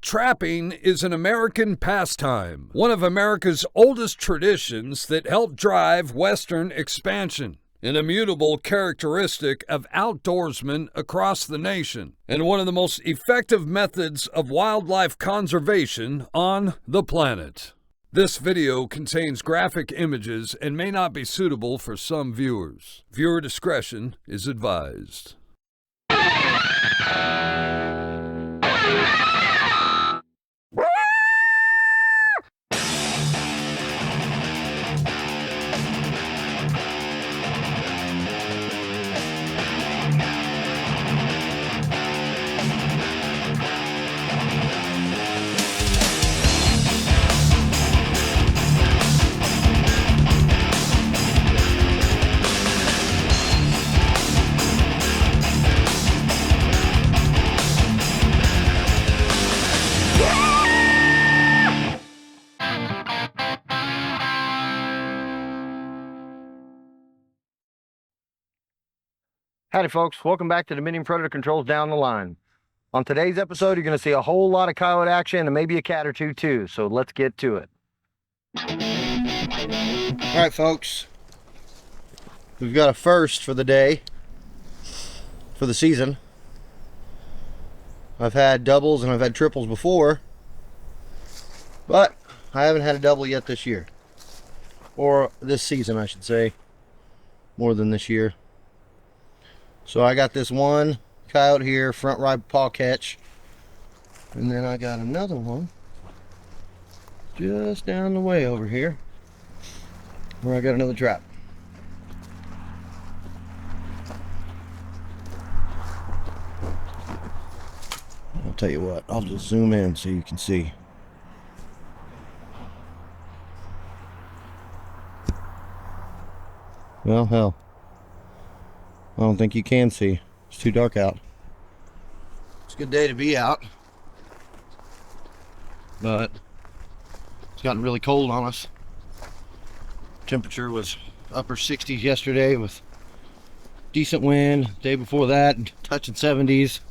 Trapping is an American pastime, one of America's oldest traditions that helped drive Western expansion, an immutable characteristic of outdoorsmen across the nation, and one of the most effective methods of wildlife conservation on the planet. This video contains graphic images and may not be suitable for some viewers. Viewer discretion is advised. Howdy folks, welcome back to Dominion Predator Controls Down the Line. On today's episode, you're going to see a whole lot of coyote action and maybe a cat or two too, so let's get to it. Alright folks, we've got a first for the day, for the season. I've had doubles and I've had triples before, but I haven't had a double yet this year. Or this season, I should say, more than this year. So I got this one coyote here, front right paw catch. And then I got another one just down the way over here where I got another trap. I'll tell you what, I'll just zoom in so you can see. Well, hell. I don't think you can see. It's too dark out. It's a good day to be out, but it's gotten really cold on us. Temperature was upper 60s yesterday with decent wind. Day before that, touching 70s.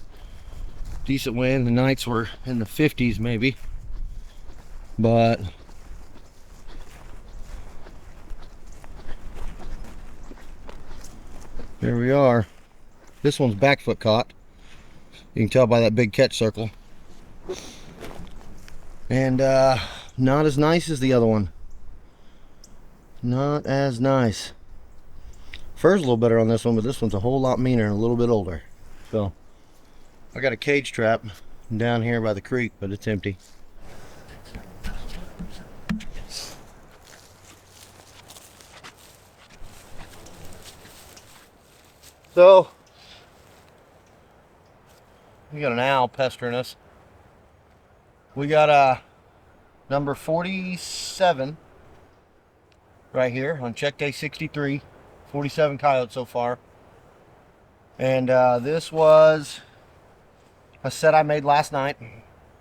Decent wind. The nights were in the 50s maybe, but here we are. This one's back foot caught. You can tell by that big catch circle. And not as nice as the other one. Not as nice. Fur's a little better on this one, but this one's a whole lot meaner and a little bit older. So I got a cage trap down here by the creek, but it's empty. So, we got an owl pestering us. We got a number 47 right here on check day 63. 47 coyotes so far. And this was a set I made last night,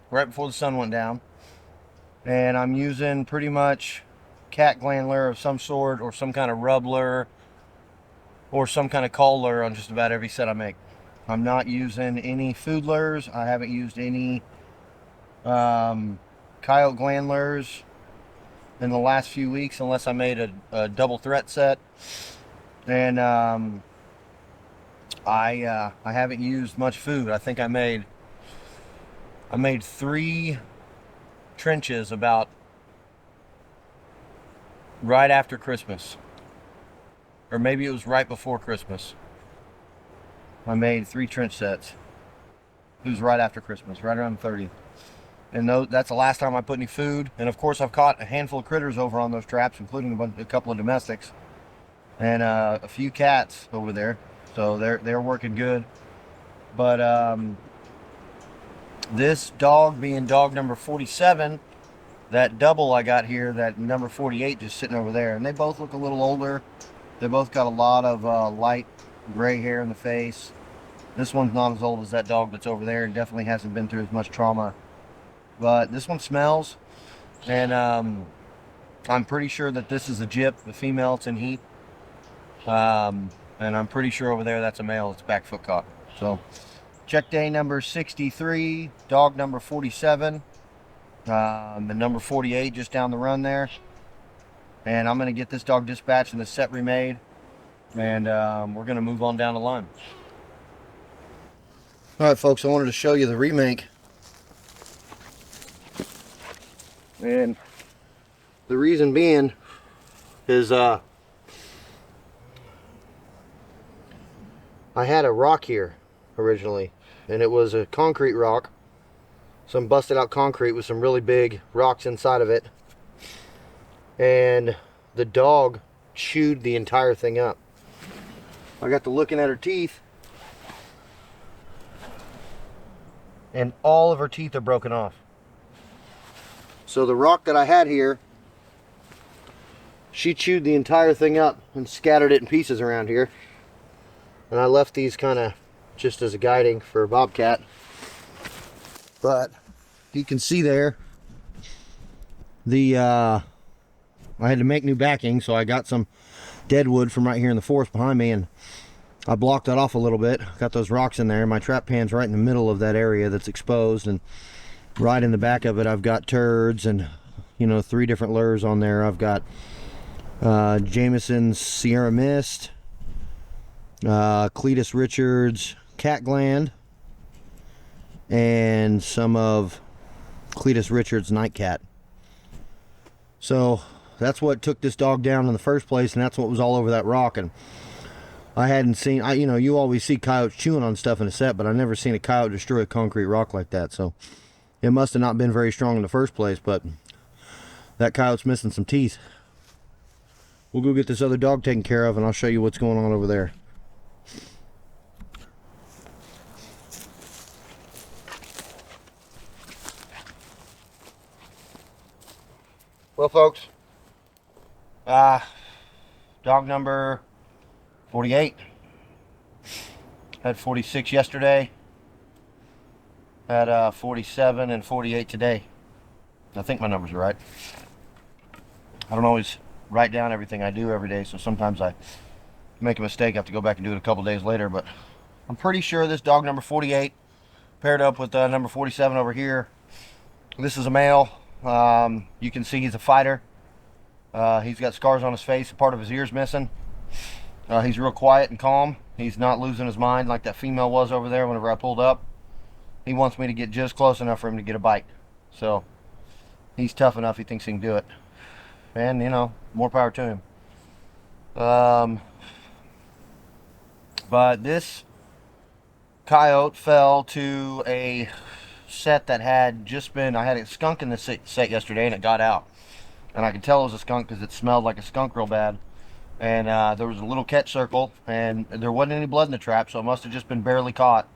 right before the sun went down. And I'm using pretty much cat gland lure of some sort, or some kind of rub lure, or some kind of call lure on just about every set I make. I'm not using any food lures. I haven't used any coyote gland lures in the last few weeks, unless I made a double threat set. And I haven't used much food. I think I made 3 trenches about right after Christmas. Or maybe it was right before Christmas. I made 3 trench sets. It was right after Christmas, right around the 30th. And that's the last time I put any food. And of course I've caught a handful of critters over on those traps, including a couple of domestics. And a few cats over there. So they're working good. But this dog being dog number 47, that double I got here, that number 48 just sitting over there. And they both look a little older. They both got a lot of light gray hair in the face. This one's not as old as that dog that's over there, and definitely hasn't been through as much trauma. But this one smells, and I'm pretty sure that this is a gyp, the female. It's in heat. And I'm pretty sure over there that's a male. It's back foot caught. So Check day number 63, dog number 47, and number 48 just down the run there. And I'm going to get this dog dispatched and the set remade, and we're going to move on down the line. All right, folks, I wanted to show you the remake. And the reason being is I had a rock here originally, and it was a concrete rock, some busted out concrete with some really big rocks inside of it, and the dog chewed the entire thing up. I got to looking at her teeth, and all of her teeth are broken off. So the rock that I had here, she chewed the entire thing up and scattered it in pieces around here. And I left these kind of just as a guiding for a bobcat. But you can see there, I had to make new backing, so I got some dead wood from right here in the forest behind me, and I blocked that off a little bit. Got those rocks in there. My trap pan's right in the middle of that area that's exposed, and right in the back of it I've got turds and, you know, 3 different lures on there. I've got Jameson's Sierra Mist, Cletus Richards Cat Gland, and some of Cletus Richards Nightcat. So that's what took this dog down in the first place, and that's what was all over that rock. And I hadn't seen, you know, you always see coyotes chewing on stuff in a set, but I've never seen a coyote destroy a concrete rock like that. So it must have not been very strong in the first place, but that coyote's missing some teeth. We'll go get this other dog taken care of, and I'll show you what's going on over there. Well, folks, dog number 48, had 46 yesterday, had 47 and 48 today. I think my numbers are right. I don't always write down everything I do every day, so sometimes I make a mistake. I have to go back and do it a couple days later, but I'm pretty sure this dog number 48 paired up with number 47 over here. This is a male. You can see he's a fighter. He's got scars on his face, a part of his ear's missing. He's real quiet and calm. He's not losing his mind like that female was over there whenever I pulled up. He wants me to get just close enough for him to get a bite. So he's tough enough. He thinks he can do it. And, you know, more power to him. But this coyote fell to a set that had just been, I had a skunk in the set yesterday, and it got out. And I could tell it was a skunk because it smelled like a skunk real bad. And there was a little catch circle, and there wasn't any blood in the trap, so it must have just been barely caught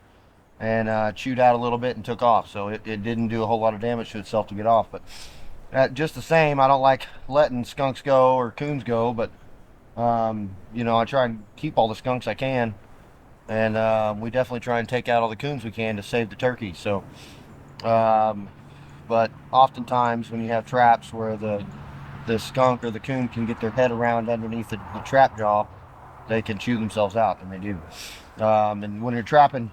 and chewed out a little bit and took off. So it didn't do a whole lot of damage to itself to get off. But just the same, I don't like letting skunks go or coons go, but you know, I try and keep all the skunks I can, and we definitely try and take out all the coons we can to save the turkeys. So but oftentimes when you have traps where the skunk or the coon can get their head around underneath the trap jaw, they can chew themselves out, and they do. And when you're trapping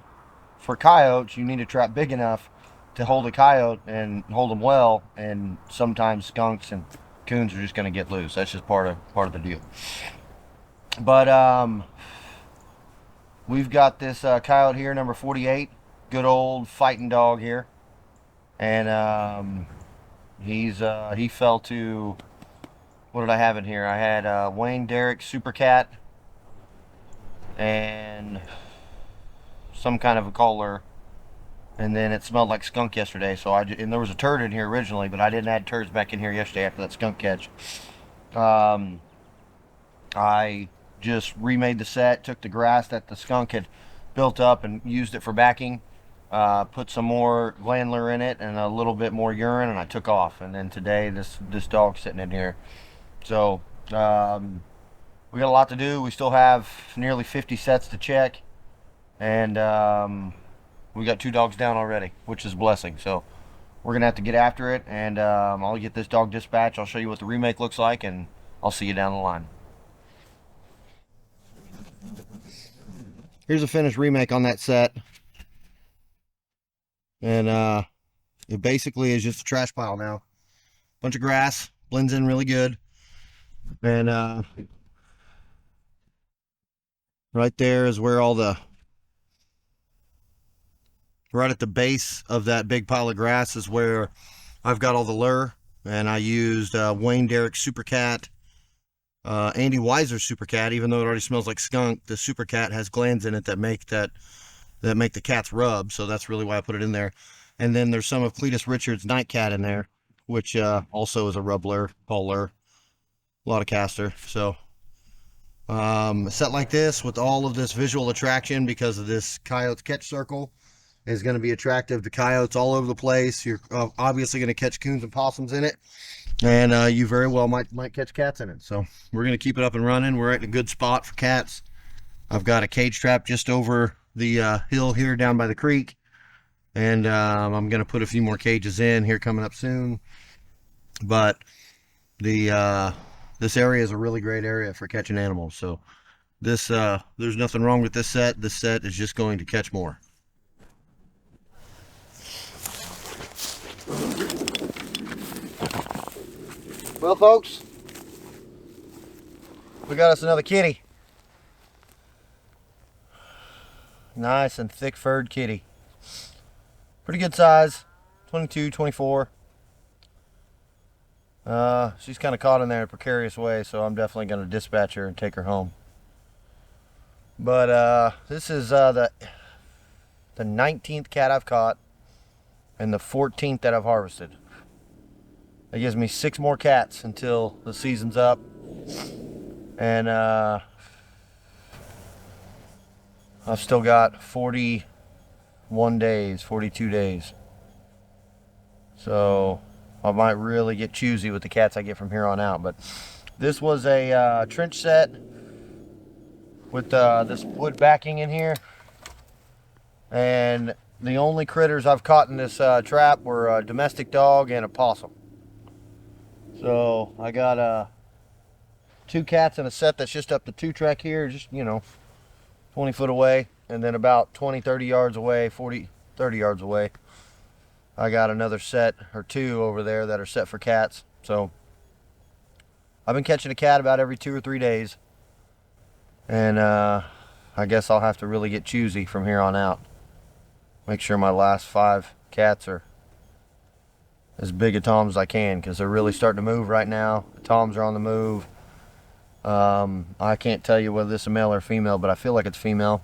for coyotes, you need a trap big enough to hold a coyote and hold them well, and sometimes skunks and coons are just going to get loose. That's just part of the deal. But we've got this coyote here, number 48, good old fighting dog here, and he fell to, what did I have in here? I had Wayne Derrick Super Cat and some kind of a collar, and then it smelled like skunk yesterday. So and there was a turd in here originally, but I didn't add turds back in here yesterday after that skunk catch. I just remade the set, took the grass that the skunk had built up and used it for backing, put some more glandler in it and a little bit more urine, and I took off. And then today this dog's sitting in here. So we got a lot to do. We still have nearly 50 sets to check, and we got 2 dogs down already, which is a blessing. So we're gonna have to get after it, and I'll get this dog dispatched. I'll show you what the remake looks like, and I'll see you down the line. Here's a finished remake on that set. And it basically is just a trash pile now. Bunch of grass, blends in really good. And right there is where right at the base of that big pile of grass is where I've got all the lure. And I used Wayne Derrick's Super Cat, Andy Weiser's Super Cat. Even though it already smells like skunk, the Super Cat has glands in it that make the cats rub. So that's really why I put it in there. And then there's some of Cletus Richards' Night Cat in there, which also is a rub lure, call lure. A lot of caster. So a set like this with all of this visual attraction because of this coyote catch circle is going to be attractive to coyotes all over the place. You're obviously going to catch coons and possums in it, and you very well might catch cats in it. So we're going to keep it up and running. We're at a good spot for cats. I've got a cage trap just over the hill here down by the creek, and I'm going to put a few more cages in here coming up soon. But this area is a really great area for catching animals. So this there's nothing wrong with this set. This set is just going to catch more. Well, folks, we got us another kitty. Nice and thick furred kitty. Pretty good size, 22, 24. She's kind of caught in there in a precarious way, so I'm definitely going to dispatch her and take her home. But this is the 19th cat I've caught and the 14th that I've harvested. That gives me 6 more cats until the season's up. And I've still got 41 days, 42 days. So I might really get choosy with the cats I get from here on out. But this was a trench set with this wood backing in here. And the only critters I've caught in this trap were a domestic dog and a possum. So I got 2 cats in a set that's just up the 2-track here, just, 20 foot away. And then about 20, 30 yards away, 40, 30 yards away, I got another set or 2 over there that are set for cats. So I've been catching a cat about every 2 or 3 days. And I guess I'll have to really get choosy from here on out. Make sure my last 5 cats are as big a toms as I can, because they're really starting to move right now. The toms are on the move. I can't tell you whether this is a male or female, but I feel like it's female.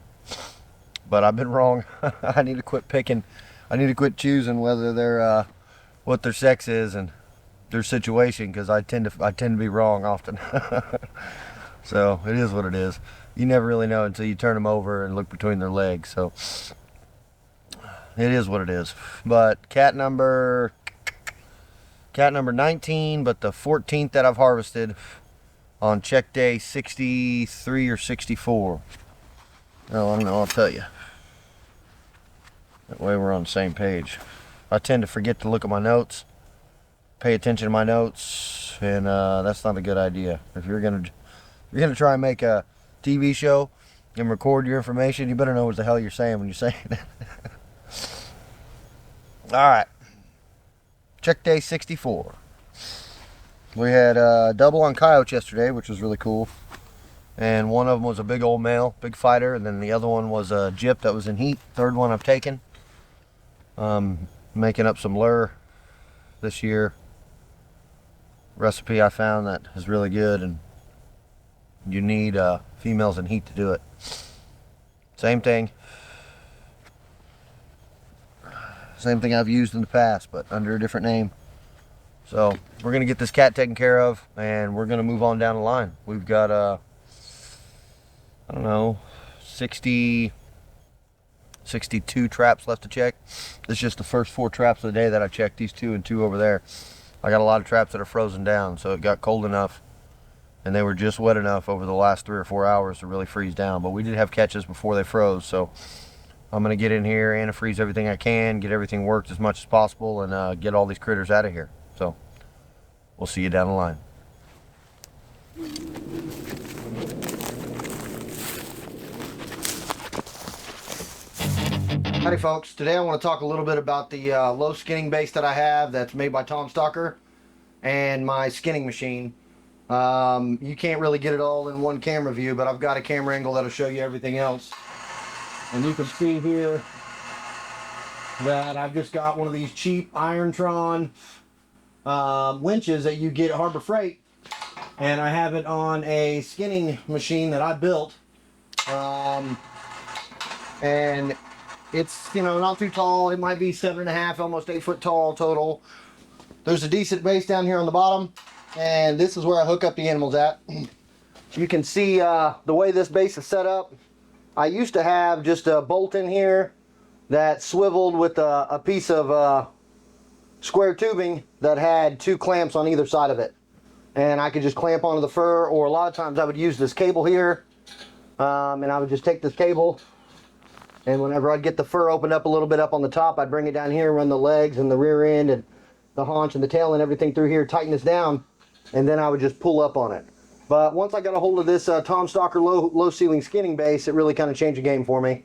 But I've been wrong. I need to quit picking. I need to quit choosing whether they're what their sex is and their situation, because I tend to be wrong often. So it is what it is. You never really know until you turn them over and look between their legs. So it is what it is. But cat number 19, but the 14th that I've harvested on check day 63 or 64. Oh, I don't know, I'll tell you. That way we're on the same page. I tend to forget to look at my notes, pay attention to my notes, and that's not a good idea. If you're gonna try and make a TV show and record your information, you better know what the hell you're saying when you're saying it. All right. Check day 64. We had a double on coyotes yesterday, which was really cool. And one of them was a big old male, big fighter. And then the other one was a gyp that was in heat. Third one I've taken. Making up some lure this year. Recipe I found that is really good. And you need females in heat to do it. Same thing. Same thing I've used in the past, but under a different name. So we're gonna get this cat taken care of, and we're gonna move on down the line. We've got I don't know, 62 traps left to check. This is just the first 4 traps of the day that I checked. These 2 and 2 over there. I got a lot of traps that are frozen down, so it got cold enough, and they were just wet enough over the last 3 or 4 hours to really freeze down. But we did have catches before they froze, so I'm going to get in here, antifreeze everything I can, get everything worked as much as possible, and get all these critters out of here. So we'll see you down the line. Howdy folks, today I want to talk a little bit about the low skinning base that I have that's made by Tom Stalker and my skinning machine. You can't really get it all in one camera view, but I've got a camera angle that'll show you everything else. And you can see here that I've just got one of these cheap Irontron winches that you get at Harbor Freight, and I have it on a skinning machine that I built. And it's, you know, not too tall. It might be 7.5, almost 8 foot tall total. There's a decent base down here on the bottom, and this is where I hook up the animals at. You can see the way this base is set up. I used to have just a bolt in here that swiveled with a piece of square tubing that had 2 clamps on either side of it. And I could just clamp onto the fur, or a lot of times I would use this cable here, and I would just take this cable, and whenever I'd get the fur opened up a little bit up on the top, I'd bring it down here, run the legs and the rear end and the haunch and the tail and everything through here, tighten this down, and then I would just pull up on it. But once I got a hold of this Tom Stalker low ceiling skinning base, it really kind of changed the game for me.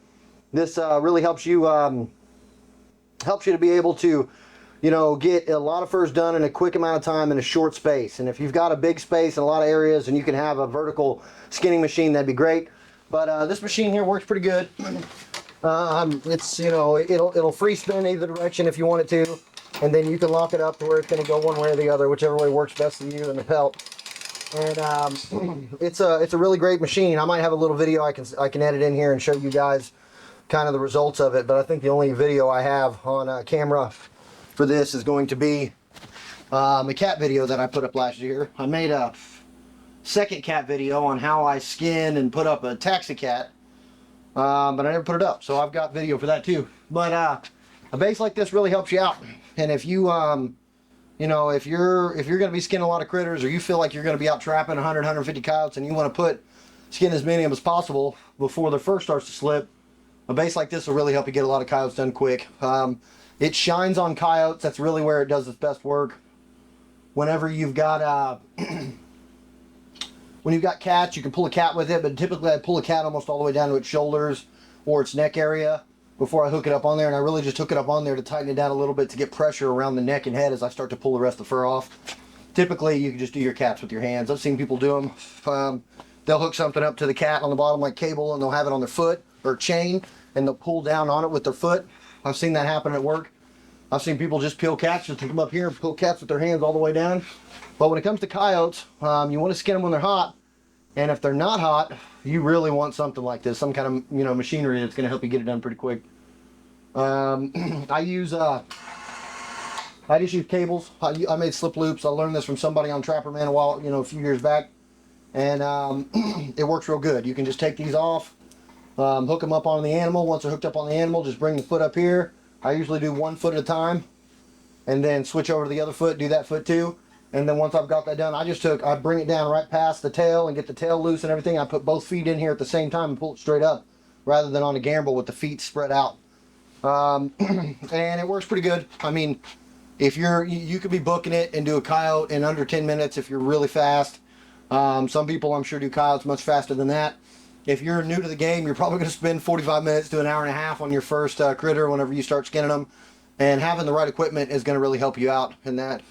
This really helps you to be able to, you know, get a lot of furs done in a quick amount of time in a short space. And if you've got a big space in a lot of areas and you can have a vertical skinning machine, that'd be great. But this machine here works pretty good. It's, you know, it'll free spin either direction if you want it to, and then you can lock it up to where it's going to go one way or the other, whichever way works best for you and the pelt. And it's a really great machine. I might have a little video I can edit in here and show you guys kind of the results of it, but I think the only video I have on camera for this is going to be a cat video that I put up last year. I made a second cat video on how I skin and put up a taxi cat. But I never put it up, so I've got video for that too. But a base like this really helps you out. And if you, you know, if you're going to be skinning a lot of critters, or you feel like you're going to be out trapping 100, 150 coyotes, and you want to skin as many of them as possible before the fur starts to slip, a base like this will really help you get a lot of coyotes done quick. It shines on coyotes. That's really where it does its best work. Whenever you've got when you've got cats, you can pull a cat with it, but typically I pull a cat almost all the way down to its shoulders or its neck area before I hook it up on there, and I really just hook it up on there to tighten it down a little bit to get pressure around the neck and head as I start to pull the rest of the fur off. Typically, you can just do your cats with your hands. I've seen people do them. They'll hook something up to the cat on the bottom like cable, and they'll have it on their foot or chain, and they'll pull down on it with their foot. I've seen that happen at work. I've seen people just peel cats, just come up here and peel cats with their hands all the way down. But when it comes to coyotes, you want to skin them when they're hot. And if they're not hot, you really want something like this, some kind of, you know, machinery that's going to help you get it done pretty quick. I just use cables. I made slip loops. I learned this from somebody on Trapper Man a few years back, and it works real good. You can just take these off, hook them up on the animal. Once they're hooked up on the animal, just bring the foot up here. I usually do 1 foot at a time, and then switch over to the other foot, do that foot too. And then once I've got that done, I bring it down right past the tail and get the tail loose and everything. I put both feet in here at the same time and pull it straight up rather than on a gambrel with the feet spread out. And it works pretty good. I mean, if you could be booking it and do a coyote in under 10 minutes if you're really fast. Some people I'm sure do coyotes much faster than that. If you're new to the game, you're probably going to spend 45 minutes to an hour and a half on your first critter whenever you start skinning them. And having the right equipment is going to really help you out in that.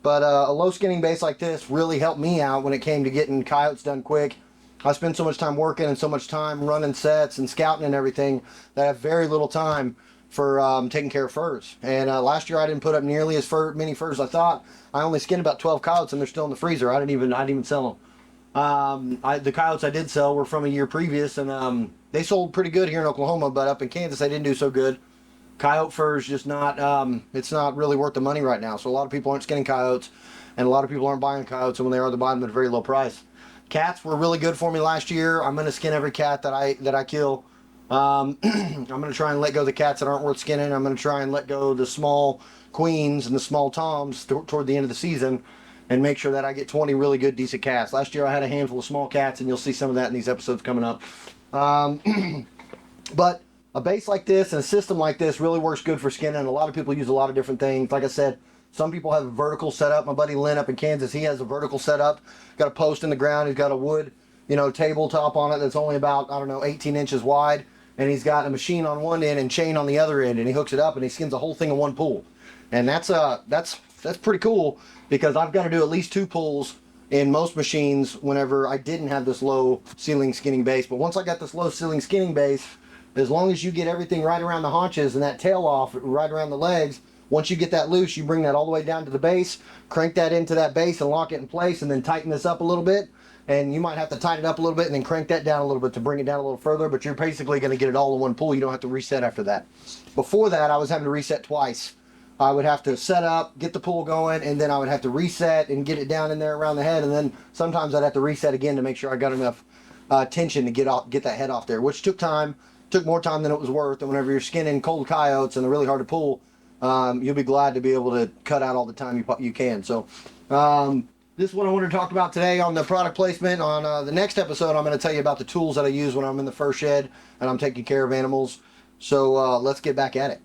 But a low skinning base like this really helped me out when it came to getting coyotes done quick. I spend so much time working and so much time running sets and scouting and everything that I have very little time for taking care of furs. And last year I didn't put up nearly as many furs as I thought. I only skinned about 12 coyotes and they're still in the freezer. I didn't even sell them. The coyotes I did sell were from a year previous, and they sold pretty good here in Oklahoma, but up in Kansas they didn't do so good. Coyote fur is just not, it's not really worth the money right now. So a lot of people aren't skinning coyotes, and a lot of people aren't buying coyotes, and when they are, they're buying them at a very low price. Cats were really good for me last year. I'm going to skin every cat that I kill. I'm going to try and let go of the cats that aren't worth skinning. I'm going to try and let go of the small queens and the small toms toward the end of the season, and make sure that I get 20 really good, decent cats. Last year I had a handful of small cats, and you'll see some of that in these episodes coming up. But a base like this and a system like this really works good for skinning. A lot of people use a lot of different things. Like I said, some people have a vertical setup. My buddy Lynn up in Kansas, he has a vertical setup. Got a post in the ground. He's got a wood, tabletop on it that's only about, 18 inches wide. and he's got a machine on one end and chain on the other end, and he hooks it up and he skins the whole thing in one pull. And that's pretty cool, because I've got to do at least 2 pulls in most machines whenever I didn't have this low ceiling skinning base. But once I got this low ceiling skinning base, as long as you get everything right around the haunches and that tail off right around the legs, once you get that loose, you bring that all the way down to the base, crank that into that base and lock it in place, and then tighten this up a little bit. And you might have to tighten it up a little bit and then crank that down a little bit to bring it down a little further, but you're basically going to get it all in one pull. You don't have to reset after that. Before that, I was having to reset twice. I would have to set up, get the pull going, and then I would have to reset and get it down in there around the head, and then sometimes I'd have to reset again to make sure I got enough tension to get that head off there, which took more time than it was worth. And whenever you're skinning cold coyotes and they're really hard to pull, you'll be glad to be able to cut out all the time you can. So this is what I wanted to talk about today on the product placement. On the next episode, I'm going to tell you about the tools that I use when I'm in the fur shed and I'm taking care of animals. So let's get back at it.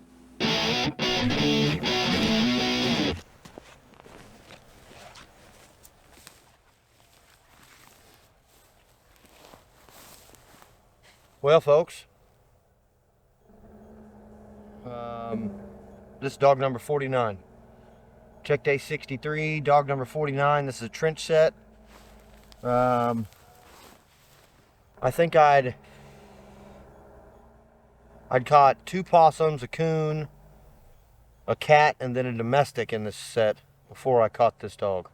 Well, folks, this is dog number 49. Check day 63, dog number 49. This is a trench set. I think I'd caught 2 possums, a coon, a cat, and then a domestic in this set before I caught this dog.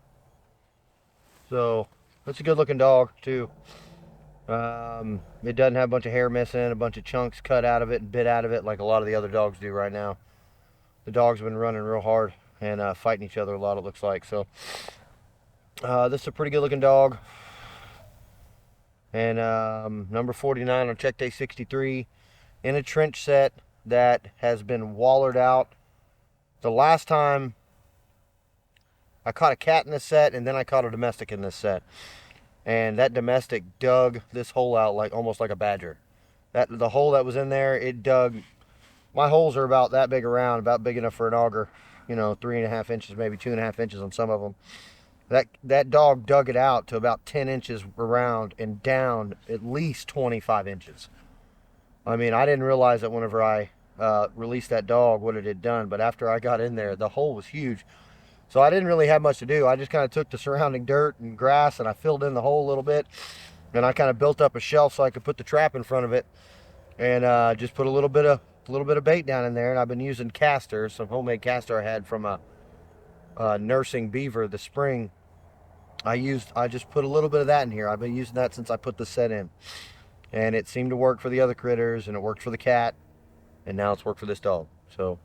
So that's a good looking dog too. It doesn't have a bunch of hair missing, a bunch of chunks cut out of it and bit out of it like a lot of the other dogs do right now. The dogs have been running real hard and fighting each other a lot, it looks like. So this is a pretty good looking dog. And number 49 on check day 63 in a trench set that has been wallered out. The last time I caught a cat in this set, and then I caught a domestic in this set. And that domestic dug this hole out like almost like a badger. The hole that was in there, it dug. My holes are about that big around, about big enough for an auger, 3.5 inches, maybe 2.5 inches on some of them. That dog dug it out to about 10 inches around and down at least 25 inches. I mean, I didn't realize that whenever I released that dog what it had done, but after I got in there, the hole was huge. So I didn't really have much to do. I just kind of took the surrounding dirt and grass and I filled in the hole a little bit. And I kind of built up a shelf so I could put the trap in front of it. And just put a little bit of bait down in there. And I've been using casters, some homemade castor I had from a nursing beaver this spring. I just put a little bit of that in here. I've been using that since I put the set in. And it seemed to work for the other critters, and it worked for the cat. And now it's worked for this dog. So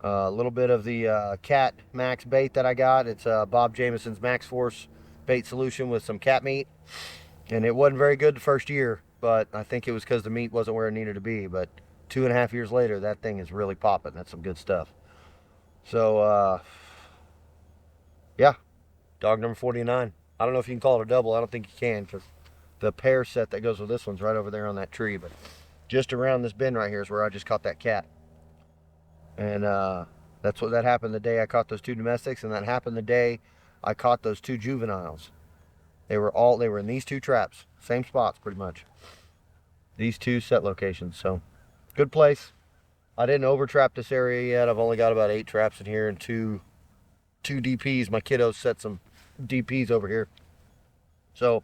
a little bit of the cat max bait that I got. It's Bob Jameson's Max Force bait solution with some cat meat. And it wasn't very good the first year, but I think it was because the meat wasn't where it needed to be. But 2.5 years later, that thing is really popping. That's some good stuff. So, yeah, dog number 49. I don't know if you can call it a double. I don't think you can, because the pair set that goes with this one's right over there on that tree. But just around this bend right here is where I just caught that cat. And that happened the day I caught those 2 domestics, and that happened the day I caught those 2 juveniles. They were in these 2 traps, same spots pretty much. These 2 set locations. So good place. I didn't over trap this area yet. I've only got about 8 traps in here and two DPs. My kiddos set some DPs over here. So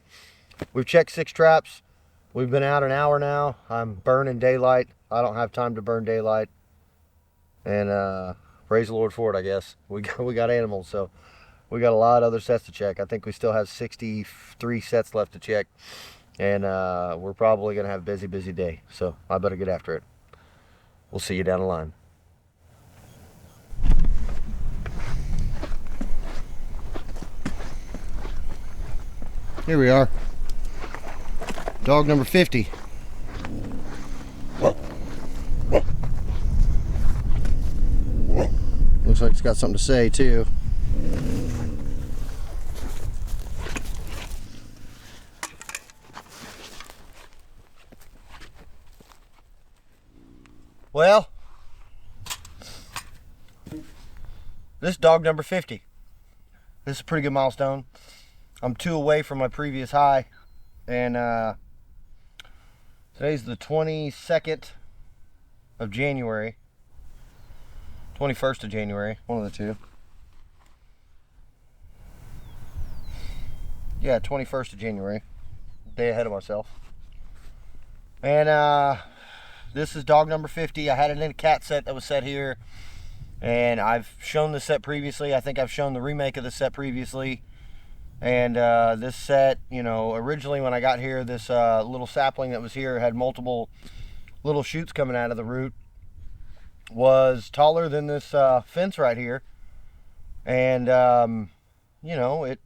we've checked 6 traps. We've been out an hour now. I'm burning daylight. I don't have time to burn daylight. And praise the Lord for it, I guess. We got animals, so we got a lot of other sets to check. I think we still have 63 sets left to check. And we're probably going to have a busy day. So I better get after it. We'll see you down the line. Here we are. Dog number 50. Looks like it's got something to say too. Well, this is dog number 50. This is a pretty good milestone. I'm 2 away from my previous high, and today's the 22nd of January. 21st of January, one of the two. Yeah, 21st of January. Day ahead of myself. And this is dog number 50. I had it in a cat set that was set here. And I've shown the set previously. I think I've shown the remake of the set previously. And this set, you know, originally when I got here, this little sapling that was here had multiple little shoots coming out of the root. Was taller than this fence right here. And, you know, it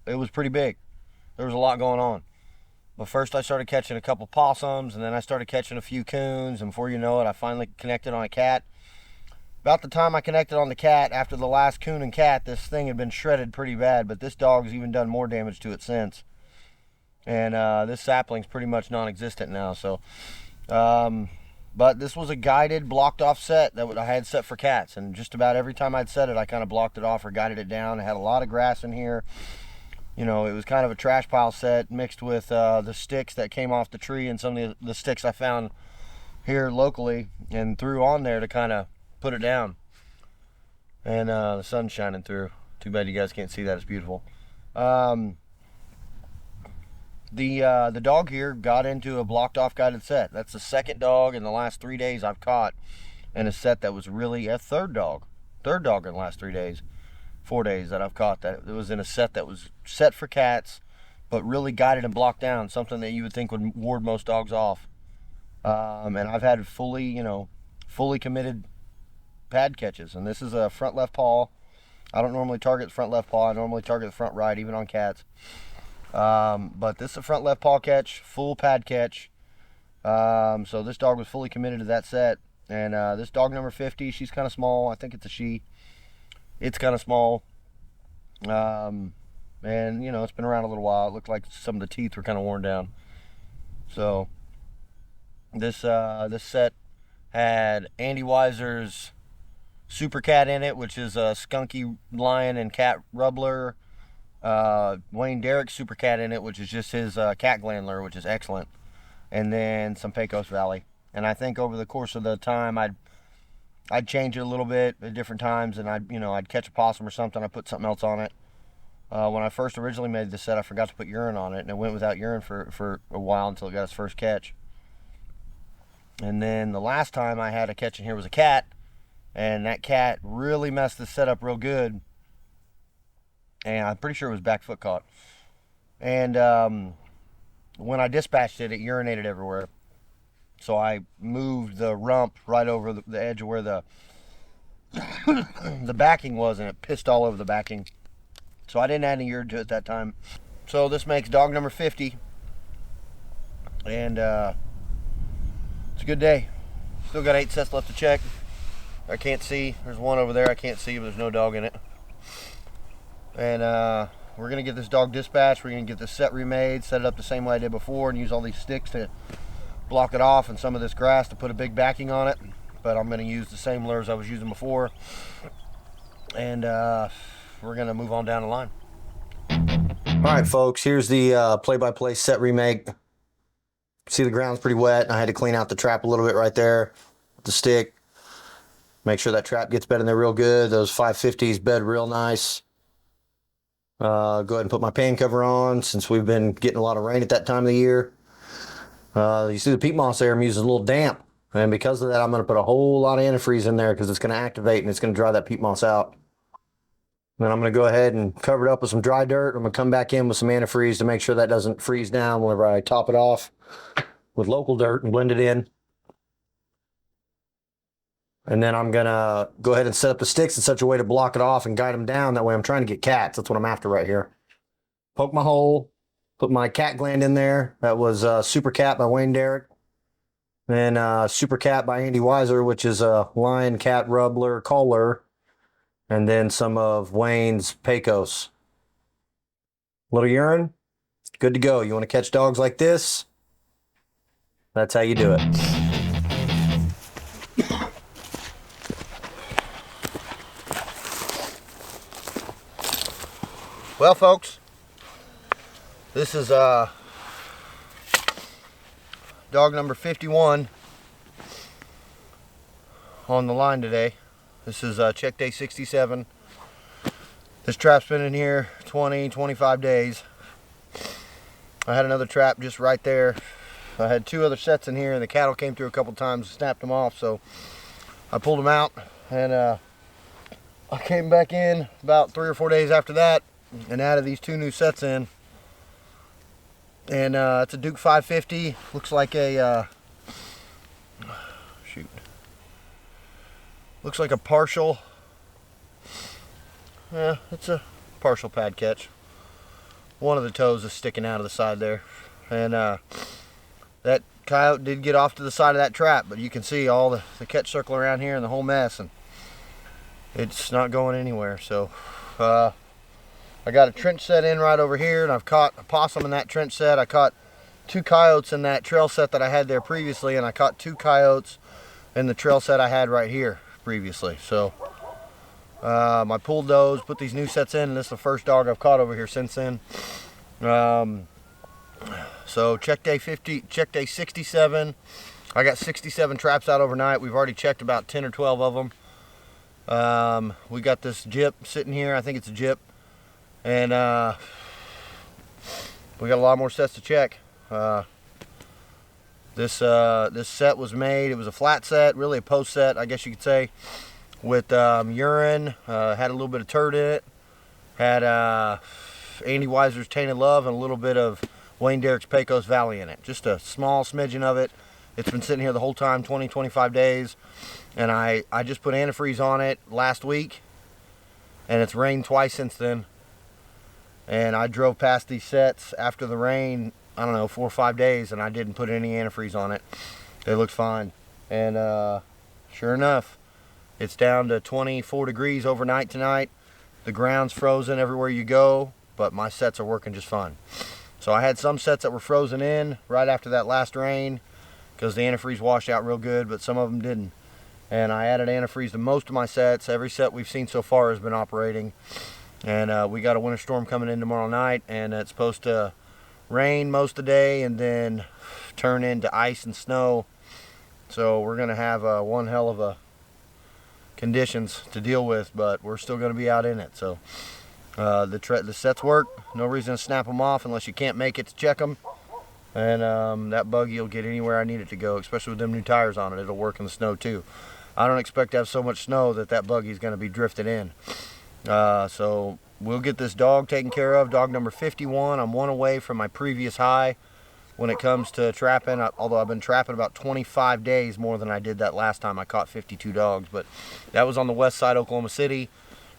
was pretty big. There was a lot going on. But first I started catching a couple possums, and then I started catching a few coons, and before you know it, I finally connected on a cat. About the time I connected on the cat, after the last coon and cat, this thing had been shredded pretty bad, but this dog's even done more damage to it since. And this sapling's pretty much non-existent now, so... but this was a guided, blocked off set that I had set for cats, and just about every time I'd set it, I kind of blocked it off or guided it down. It had a lot of grass in here. You know, it was kind of a trash pile set mixed with the sticks that came off the tree and some of the sticks I found here locally and threw on there to kind of put it down. And the sun's shining through. Too bad you guys can't see that. It's beautiful. The dog here got into a blocked off guided set. That's the second dog in the last 3 days I've caught in a set that was really a third dog in the last 3 days. 4 days that I've caught that it was in a set that was set for cats, but really guided and blocked down, something that you would think would ward most dogs off. And I've had fully committed pad catches, and this is a front left paw. I don't normally target the front left paw. I normally target the front right, even on cats. But this is a front left paw catch, full pad catch. So this dog was fully committed to that set. And this dog number 50, she's kind of small. I think it's a she. It's kind of small. And, you know, it's been around a little while. It looked like some of the teeth were kind of worn down. So this set had Andy Weiser's Super Cat in it, which is a skunky lion and cat rubbler. Wayne Derrick's Super Cat in it, which is just his cat glandler, which is excellent. And then some Pecos Valley. And I think over the course of the time, I'd change it a little bit at different times, and I'd catch a possum or something. I'd put something else on it. When I first originally made this set, I forgot to put urine on it, and it went without urine for a while until it got its first catch. And then the last time I had a catch in here was a cat, and that cat really messed the setup real good. And I'm pretty sure it was back foot caught. And when I dispatched it, it urinated everywhere. So I moved the rump right over the edge of where the backing was, and it pissed all over the backing. So I didn't add any urine to it that time. So this makes dog number 50. And it's a good day. Still got 8 sets left to check. I can't see. There's one over there I can't see, but there's no dog in it. And we're going to get this dog dispatched. We're going to get this set remade, set it up the same way I did before, and use all these sticks to block it off and some of this grass to put a big backing on it. But I'm going to use the same lures I was using before. And we're going to move on down the line. All right, folks, here's the play-by-play set remake. See, the ground's pretty wet, and I had to clean out the trap a little bit right there with the stick. Make sure that trap gets bed in there real good. Those 550s bed real nice. Go ahead and put my pan cover on since we've been getting a lot of rain at that time of the year. You see the peat moss there, I'm using a little damp. And because of that, I'm going to put a whole lot of antifreeze in there because it's going to activate and it's going to dry that peat moss out. Then I'm going to go ahead and cover it up with some dry dirt. I'm going to come back in with some antifreeze to make sure that doesn't freeze down whenever I top it off with local dirt and blend it in. And then I'm going to go ahead and set up the sticks in such a way to block it off and guide them down. That way I'm trying to get cats. That's what I'm after right here. Poke my hole, put my cat gland in there. That was Super Cat by Wayne Derrick. Then Super Cat by Andy Weiser, which is a lion, cat, rubbler, collar. And then some of Wayne's Pecos. Little urine, good to go. You want to catch dogs like this? That's how you do it. Well, folks, this is dog number 51. on the line today. This is check day 67. This trap's been in here 20-25 days. I had another trap just right there. I had 2 other sets in here, and the cattle came through a couple times and snapped them off, so I pulled them out, and I came back in about 3 or 4 days after that and added these 2 new sets in. And it's a Duke 550. Looks like a looks like a partial. Yeah, it's a partial pad catch. One of the toes is sticking out of the side there, and that coyote did get off to the side of that trap, but you can see all the catch circle around here and the whole mess, and it's not going anywhere. So I got a trench set in right over here, and I've caught a possum in that trench set. I caught 2 coyotes in that trail set that I had there previously, and I caught 2 coyotes in the trail set I had right here previously. So I pulled those, put these new sets in, and this is the first dog I've caught over here since then. So check day 67. I got 67 traps out overnight. We've already checked about 10 or 12 of them. We got this jip sitting here. I think it's a jip. And we got a lot more sets to check. This set was made, it was a flat set, really a post set, I guess you could say, with urine, had a little bit of turd in it, had Andy Weiser's Tainted Love and a little bit of Wayne Derrick's Pecos Valley in it. Just a small smidgen of it. It's been sitting here the whole time, 20-25 days. And I just put antifreeze on it last week, and it's rained twice since then. And I drove past these sets after the rain, I don't know, 4 or 5 days, and I didn't put any antifreeze on it. They looked fine. And sure enough, it's down to 24 degrees overnight tonight. The ground's frozen everywhere you go, but my sets are working just fine. So I had some sets that were frozen in right after that last rain because the antifreeze washed out real good, but some of them didn't. And I added antifreeze to most of my sets. Every set we've seen so far has been operating. And we got a winter storm coming in tomorrow night, and it's supposed to rain most of the day and then turn into ice and snow. So we're going to have one hell of a conditions to deal with, but we're still going to be out in it. So the sets work. No reason to snap them off unless you can't make it to check them. And that buggy will get anywhere I need it to go, especially with them new tires on it. It'll work in the snow too. I don't expect to have so much snow that buggy is going to be drifted in. So we'll get this dog taken care of. Dog number 51. I'm 1 away from my previous high when it comes to trapping, although I've been trapping about 25 days more than I did that last time I caught 52 dogs. But that was on the west side of Oklahoma City,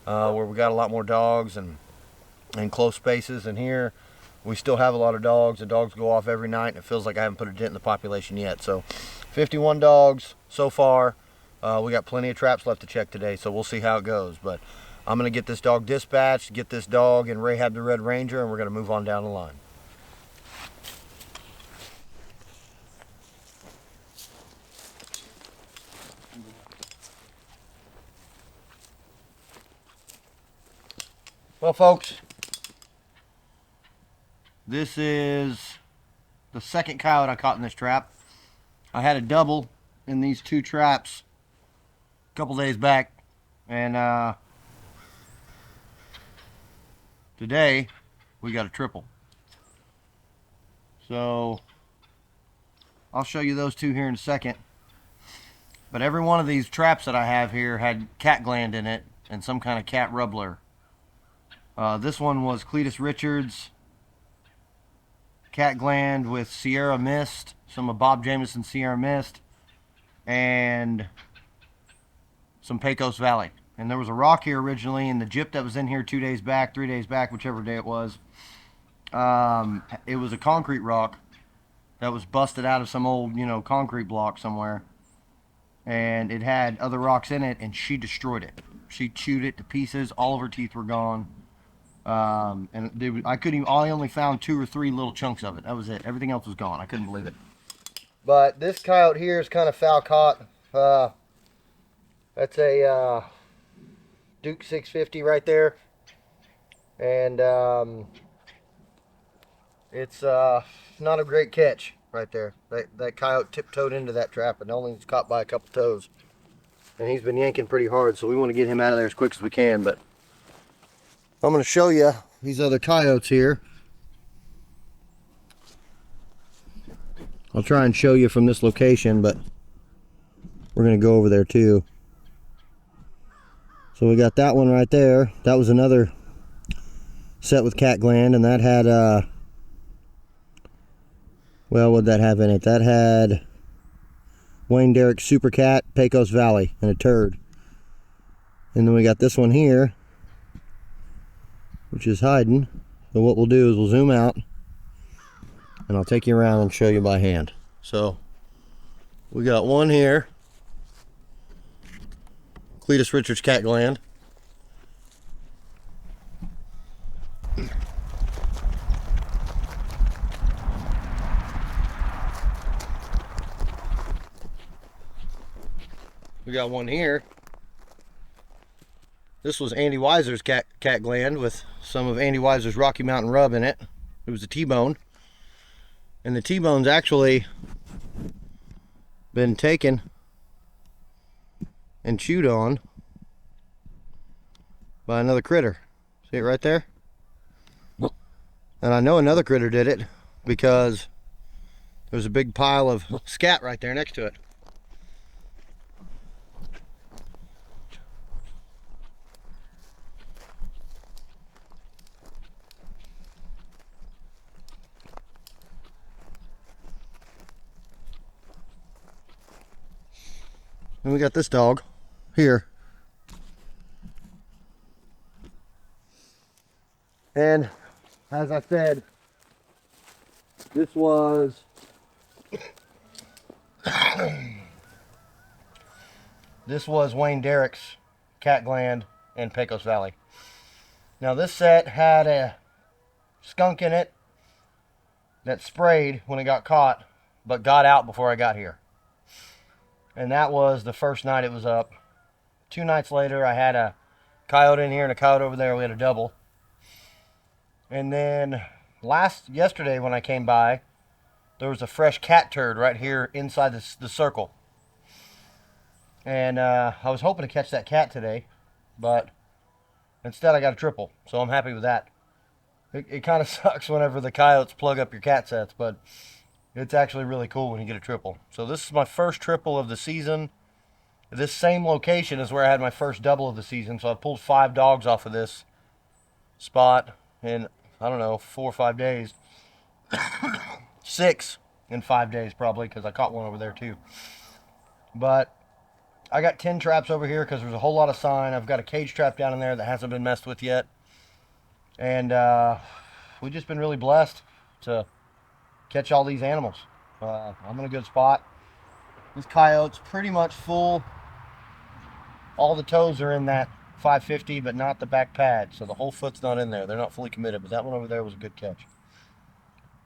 where we got a lot more dogs and close spaces. And here we still have a lot of dogs. The dogs go off every night, and it feels like I haven't put a dent in the population yet. So 51 dogs so far. We got plenty of traps left to check today, so we'll see how it goes. But I'm going to get this dog dispatched, get this dog and Rahab the Red Ranger, and we're going to move on down the line. Well, folks, this is the second coyote I caught in this trap. I had a double in these 2 traps a couple days back, and today we got a triple. So I'll show you those 2 here in a second. But every one of these traps that I have here had cat gland in it and some kind of cat rubbler. This one was Cletus Richards cat gland with Sierra Mist, some of Bob Jameson Sierra Mist, and some Pecos Valley. And there was a rock here originally, and the jip that was in here 2 days back, 3 days back, whichever day it was, it was a concrete rock that was busted out of some old, concrete block somewhere. And it had other rocks in it, and she destroyed it. She chewed it to pieces. All of her teeth were gone. And I only found 2 or 3 little chunks of it. That was it. Everything else was gone. I couldn't believe it. But this coyote here is kind of foul caught. That's a Duke 650 right there. And it's not a great catch right there. That coyote tiptoed into that trap and only was caught by a couple toes. and he's been yanking pretty hard, so we want to get him out of there as quick as we can. But I'm going to show you these other coyotes here. I'll try and show you from this location, but we're going to go over there too. So we got that one right there. That was another set with cat gland, and that had well, what'd that have in it? That had Wayne Derrick Super Cat, Pecos Valley, and a turd. And then we got this one here, which is hiding. So what we'll do is we'll zoom out, and I'll take you around and show you by hand. So we got one here, Cletus Richards cat gland. We got one here. This was Andy Weiser's cat gland with some of Andy Weiser's Rocky Mountain rub in it. It was a T-bone. And the T-bone's actually been taken and chewed on by another critter. See it right there? And I know another critter did it because there's a big pile of scat right there next to it. And we got this dog here. And as I said, this was Wayne Derrick's cat gland in Pecos Valley. Now this set had a skunk in it that sprayed when it got caught, but got out before I got here. And that was the first night it was up. 2 nights later, I had a coyote in here and a coyote over there. We had a double. And then yesterday when I came by, there was a fresh cat turd right here inside the circle. And I was hoping to catch that cat today, but instead I got a triple. So I'm happy with that. It kind of sucks whenever the coyotes plug up your cat sets, but it's actually really cool when you get a triple. So this is my first triple of the season. This same location is where I had my first double of the season. So I pulled 5 dogs off of this spot in, I don't know, 4 or 5 days. 6 in 5 days probably, because I caught one over there too. But I got 10 traps over here because there's a whole lot of sign. I've got a cage trap down in there that hasn't been messed with yet. And we've just been really blessed to catch all these animals. I'm in a good spot. This coyote's pretty much full. All the toes are in that 550, but not the back pad. So the whole foot's not in there. They're not fully committed, but that one over there was a good catch.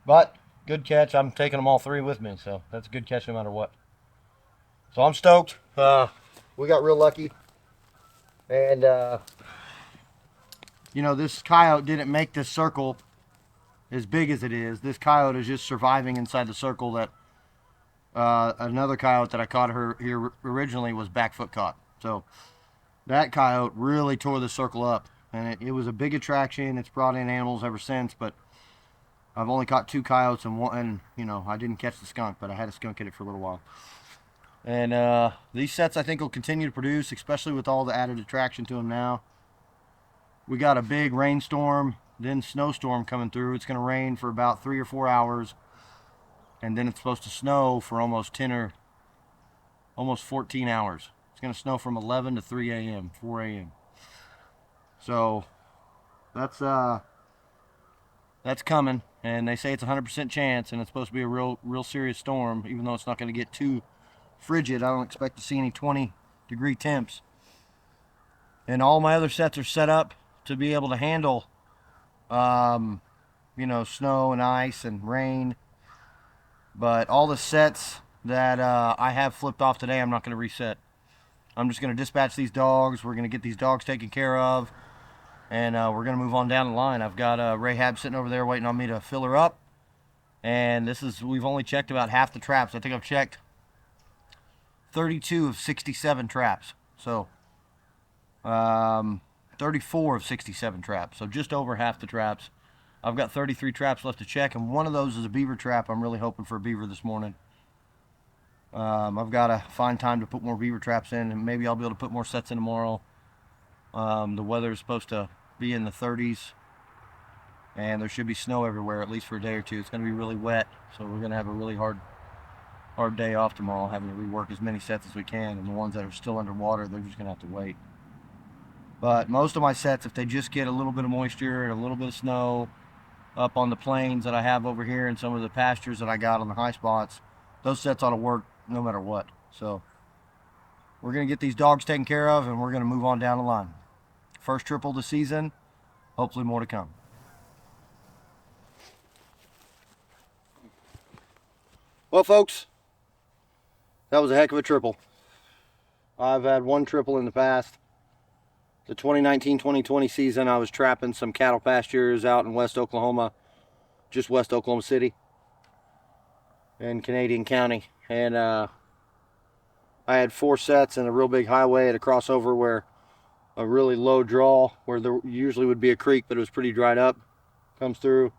But, good catch. I'm taking them all 3 with me, so that's a good catch no matter what. So I'm stoked. We got real lucky. And, you know, this coyote didn't make this circle as big as it is. This coyote is just surviving inside the circle that another coyote that I caught here originally was back foot caught. So that coyote really tore the circle up, and it was a big attraction. It's brought in animals ever since, but I've only caught 2 coyotes and one, and you know, I didn't catch the skunk, but I had a skunk in it for a little while. And these sets I think will continue to produce, especially with all the added attraction to them now. We got a big rainstorm, then snowstorm coming through. It's going to rain for about 3 or 4 hours, and then it's supposed to snow for almost 14 hours. It's going to snow from 11 to 3 a.m., 4 a.m. So that's coming, and they say it's a 100% chance, and it's supposed to be a real serious storm, even though it's not going to get too frigid. I don't expect to see any 20-degree temps. And all my other sets are set up to be able to handle you know, snow and ice and rain. But all the sets that I have flipped off today, I'm not going to reset. I'm just going to dispatch these dogs. We're going to get these dogs taken care of, and we're going to move on down the line. I've got Rahab sitting over there waiting on me to fill her up, and we've only checked about half the traps. I think I've checked 32 of 67 traps. So 34 of 67 traps. So just over half the traps. I've got 33 traps left to check, and one of those is a beaver trap. I'm really hoping for a beaver this morning. I've got to find time to put more beaver traps in, and maybe I'll be able to put more sets in tomorrow. The weather is supposed to be in the 30s, and there should be snow everywhere, at least for a day or two. It's going to be really wet, so we're going to have a really hard day off tomorrow, having to rework as many sets as we can, and the ones that are still underwater, they're just going to have to wait. But most of my sets, if they just get a little bit of moisture and a little bit of snow up on the plains that I have over here and some of the pastures that I got on the high spots, those sets ought to work no matter what. So we're going to get these dogs taken care of, and we're going to move on down the line. First triple of the season, hopefully more to come. Well, folks, that was a heck of a triple. I've had one triple in the past. The 2019-2020 season, I was trapping some cattle pastures out in West Oklahoma, just West Oklahoma City in Canadian County. And I had 4 sets and a real big highway at a crossover where a really low draw, where there usually would be a creek, but it was pretty dried up, comes through,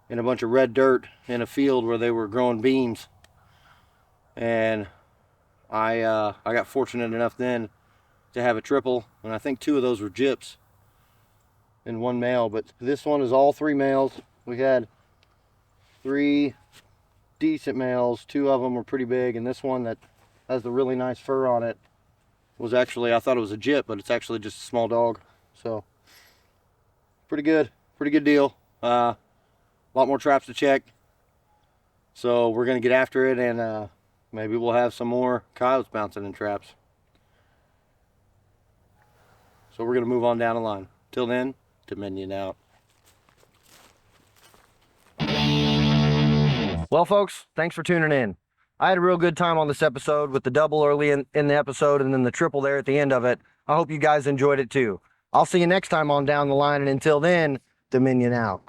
and a bunch of red dirt in a field where they were growing beans. And I got fortunate enough then to have a triple, and I think 2 of those were gyps and 1 male, but this one is all 3 males. We had 3 decent males, 2 of them were pretty big, and this one that has the really nice fur on it was actually, I thought it was a gyp, but it's actually just a small dog. So pretty good deal. A lot more traps to check, so we're gonna get after it, and maybe we'll have some more coyotes bouncing in traps. So we're going to move on down the line. Till then, Dominion out. Well, folks, thanks for tuning in. I had a real good time on this episode with the double early in the episode and then the triple there at the end of it. I hope you guys enjoyed it too. I'll see you next time on Down the Line, and until then, Dominion out.